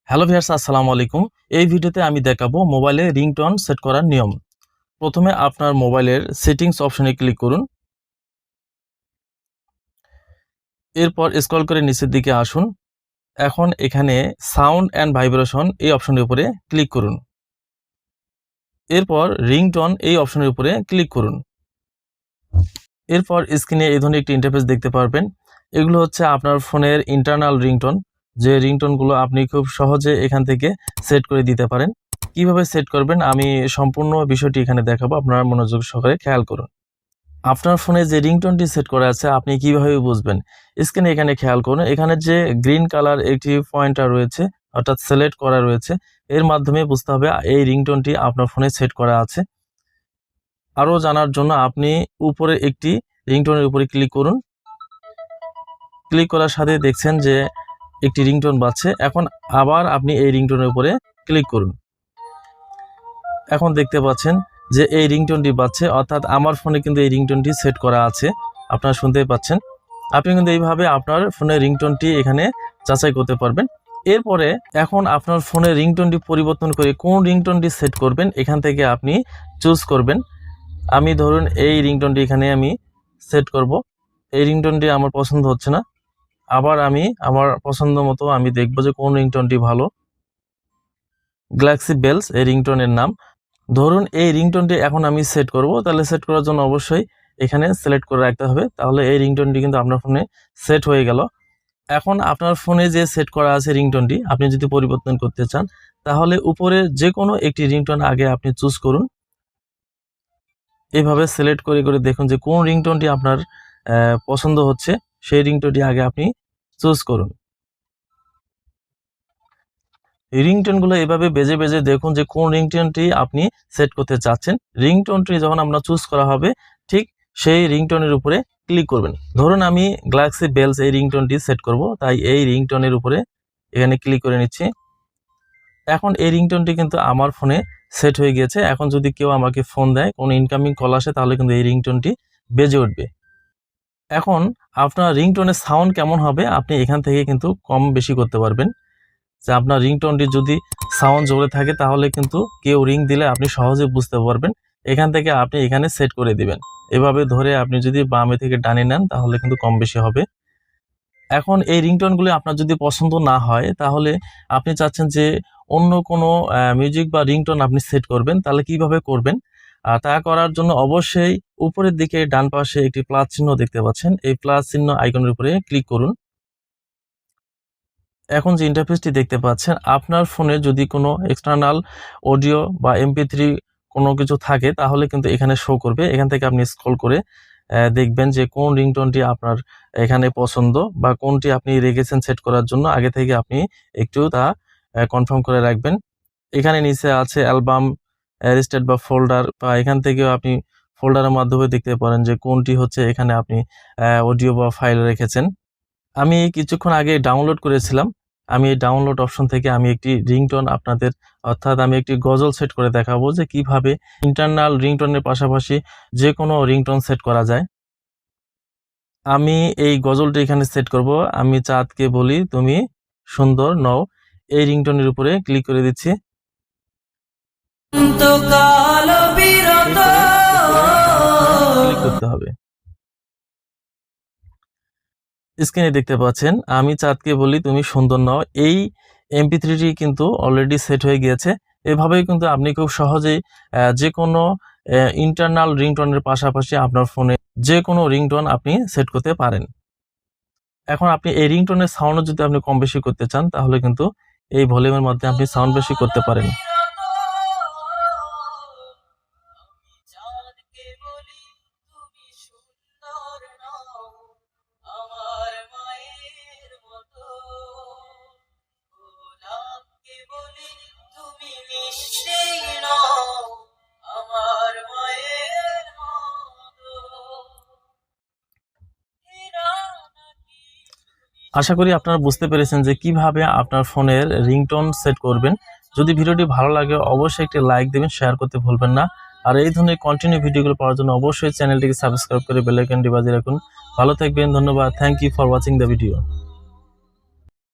Hello viewers, আসসালামু আলাইকুম। এই ভিডিওতে আমি দেখাবো মোবাইলে রিংটোন সেট করার নিয়ম। প্রথমে আপনার মোবাইলের সেটিংস অপশনে ক্লিক করুন। এরপর স্ক্রল করে নিচের দিকে আসুন। এখন এখানে সাউন্ড অ্যান্ড ভাইব্রেশন এই অপশনের উপরে ক্লিক করুন। এরপর রিংটোন এই অপশনের উপরে ক্লিক করুন। এরপর স্ক্রিনে এই ধরনের একটি ইন্টারফেস দেখতে পারবেন। এগুলো হচ্ছে আপনার ফোনের ইন্টারনাল রিংটোন, যে রিংটোনগুলো আপনি খুব সহজে এখান থেকে সেট করে দিতে পারেন। কিভাবে সেট করবেন আমি সম্পূর্ণ বিষয়টি এখানে দেখাবো, আপনারা মনোযোগ সহকারে খেয়াল করুন। আপনার ফোনে যে রিংটোনটি সেট করা আছে আপনি কিভাবে বুঝবেন? স্ক্রিনে এখানে খেয়াল করুন, এখানে যে গ্রিন কালার একটি পয়েন্টার রয়েছে অর্থাৎ সিলেক্ট করা রয়েছে, এর মাধ্যমে বুঝতে হবে এই রিংটোনটি আপনার ফোনে সেট করা আছে। আরও জানার জন্য আপনি উপরে একটি রিংটোনের উপরে ক্লিক করুন। ক্লিক করার সাথে দেখছেন যে একটি রিংটোন বাজছে। এখন আবার আপনি এই রিংটোনের উপরে ক্লিক করুন। এখন দেখতে পাচ্ছেন যে এই রিংটোনটি বাজছে, অর্থাৎ আমার ফোনে কিন্তু এই রিংটোনটি সেট করা আছে, আপনারা শুনতেই পাচ্ছেন। আপনি কিন্তু এইভাবে আপনার ফোনের রিংটোনটি এখানে যাচাই করতে পারবেন। এরপরে এখন আপনার ফোনের রিংটোনটি পরিবর্তন করে কোন রিংটোনটি সেট করবেন এখান থেকে আপনি চুজ করবেন। আমি ধরুন এই রিংটোনটি এখানে আমি সেট করব। এই রিংটোনটি আমার পছন্দ হচ্ছে না, আবার আমি আমার পছন্দ মতো আমি দেখব যে কোন রিংটোনটি ভালো। গ্যালাক্সি বেলস এই রিংটোনের নাম। ধরুন এই রিংটোনটি এখন আমি সেট করব, তাহলে সেট করার জন্য অবশ্যই এখানে সিলেক্ট করে রাখতে হবে, তাহলে এই রিংটোনটি কিন্তু আপনার ফোনে সেট হয়ে গেল। এখন আপনার ফোনে যে সেট করা আছে রিংটোনটি আপনি যদি পরিবর্তন করতে চান, তাহলে উপরে যে কোনো একটি রিংটোন আগে আপনি চুজ করুন। এইভাবে সিলেক্ট করে করে দেখুন যে কোন রিংটোনটি আপনার পছন্দ হচ্ছে, সেই রিংটোনটি আগে আপনি চুজ করুন। রিংটোনগুলো এভাবে বেজে বেজে দেখুন যে কোন রিংটোনটি আপনি সেট করতে চাচ্ছেন। রিংটোনটি যখন আপনার চুজ করা হবে ঠিক সেই রিংটোনের উপরে ক্লিক করবেন। ধরুন আমি গ্যালাক্সি বেলস এই রিংটোনটি সেট করব, তাই এই রিংটোনের উপরে এখানে ক্লিক করে নিচ্ছি। এখন এই রিংটোনটি কিন্তু আমার ফোনে সেট হয়ে গিয়েছে। এখন যদি কেউ আমাকে ফোন দেয়, কোনো ইনকামিং কল আসে, তাহলে কিন্তু এই রিংটোনটি বেজে উঠবে। এখন আপনার রিংটোনের সাউন্ড কেমন হবে আপনি এখান থেকে কিন্তু কম বেশি করতে পারবেন। যে আপনার রিংটোনটি যদি সাউন্ড জোরে থাকে তাহলে কিন্তু কেউ রিং দিলে আপনি সহজে বুঝতে পারবেন। এখান থেকে আপনি এখানে সেট করে দিবেন। এভাবে ধরে আপনি যদি বামে থেকে ডানে নেন তাহলে কিন্তু কম বেশি হবে। এখন এই রিংটোনগুলি আপনার যদি পছন্দ না হয়, তাহলে আপনি চাচ্ছেন যে অন্য কোনো মিউজিক বা রিংটোন আপনি সেট করবেন, তাহলে কিভাবে করবেন? তা করার জন্য অবশ্যই উপরের দিকে ডান পাশে একটি প্লাস চিহ্ন দেখতে পাচ্ছেন, এই প্লাস চিহ্ন আইকনের উপরে ক্লিক করুন। এখন যে ইন্টারফেসটি দেখতে পাচ্ছেন, আপনার ফোনে যদি কোনো এক্সটার্নাল অডিও বা MP3 কোনো কিছু থাকে তাহলে কিন্তু এখানে শো করবে। এখান থেকে আপনি স্ক্রল করে দেখবেন যে কোন রিংটোনটি আপনার এখানে পছন্দ বা কোনটি আপনি রেখেছেন সেট করার জন্য। আগে থেকে আপনি একটু তা কনফার্ম করে রাখবেন। এখানে নিচে আছে অ্যালবাম, রিস্টেট বা ফোল্ডার, বা এখান থেকেও আপনি ফোল্ডারের মাধ্যমে দেখতে পারেন যে কোনটি হচ্ছে এখানে আপনি অডিও বা ফাইল রেখেছেন। আমি কিছুক্ষণ আগে ডাউনলোড করেছিলাম। আমি এই ডাউনলোড অপশন থেকে আমি একটি রিংটোন আপনাদের, অর্থাৎ আমি একটি গজল সেট করে দেখাবো যে কিভাবে ইন্টারনাল রিংটোনের পাশাপাশি যে কোনো রিংটোন সেট করা যায়। আমি এই গজলটি এখানে সেট করব। আমি চাঁদকে বলি তুমি সুন্দর নও, এই রিংটোনের উপরে ক্লিক করে দিচ্ছি। ক্লিক করতে হবে। স্ক্রিনে দেখতে পাচ্ছেন আমি চাঁদকে বলি তুমি সুন্দর নও, এই MP3টি কিন্তু অলরেডি সেট হয়ে গিয়েছে। এভাবেই কিন্তু আপনি খুব সহজেই যে কোনো ইন্টারনাল রিংটোনের পাশাপাশি আপনার ফোনে যে কোনো রিংটোন আপনি সেট করতে পারেন। এখন আপনি এই রিংটোনের সাউন্ড যদি আপনি কম বেশি করতে চান, তাহলে কিন্তু এই ভলিউমের মধ্যে আপনি সাউন্ড বেশি করতে পারেন। আশা করি আপনারা বুঝতে পেরেছেন যে কিভাবে আপনার ফোনের রিংটোন সেট করবেন। যদি ভিডিওটি ভালো লাগে অবশ্যই একটি লাইক দেবেন, শেয়ার করতে ভুলবেন না। আর এই ধরনের কন্টিনিউ ভিডিওগুলো পাওয়ার জন্য অবশ্যই চ্যানেলটিকে সাবস্ক্রাইব করে বেল আইকনটি বাজিয়ে রাখুন। ভালো থাকবেন, ধন্যবাদ। Thank you for watching the video.